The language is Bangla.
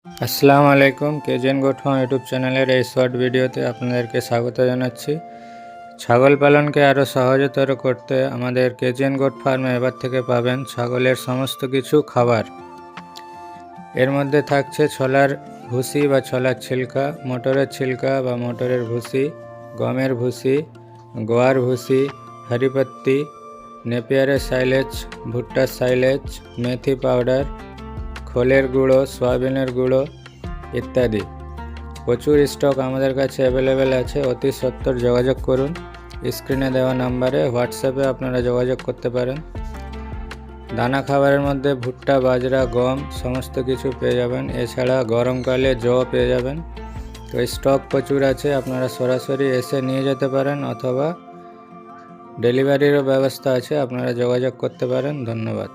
আসসালামু আলাইকুম, কেজেন গোট ফার্ম ইউটিউব চ্যানেলের এই শর্ট ভিডিওতে আপনাদেরকে স্বাগত জানাচ্ছি। ছাগল পালনকে আরও সহজতর করতে আমাদের কেজেন গোট ফার্মে এবার থেকে পাবেন ছাগলের সমস্ত কিছু খাবার। এর মধ্যে থাকছে ছোলার ভুসি বা ছোলার ছিলকা, মটরের ছিলকা বা মটরের ভুসি, গমের ভুসি, গোয়ার ভুসি, হরিপত্তি, নেপিয়ারের সাইলেজ, ভুট্টার সাইলেজ, মেথি পাউডার, খোলের গুঁড়ো, সয়াবিনের গুঁড়ো ইত্যাদি। প্রচুর স্টক আমাদের কাছে অ্যাভেলেবেল আছে। অতি সত্বর যোগাযোগ করুন। স্ক্রিনে দেওয়া নাম্বারে হোয়াটসঅ্যাপে আপনারা যোগাযোগ করতে পারেন। দানা খাবারের মধ্যে ভুট্টা, বাজরা, গম সমস্ত কিছু পেয়ে যাবেন। এছাড়া গরমকালে জও পেয়ে যাবেন। তো স্টক প্রচুর আছে, আপনারা সরাসরি এসে নিয়ে যেতে পারেন অথবা ডেলিভারিরও ব্যবস্থা আছে, আপনারা যোগাযোগ করতে পারেন। ধন্যবাদ।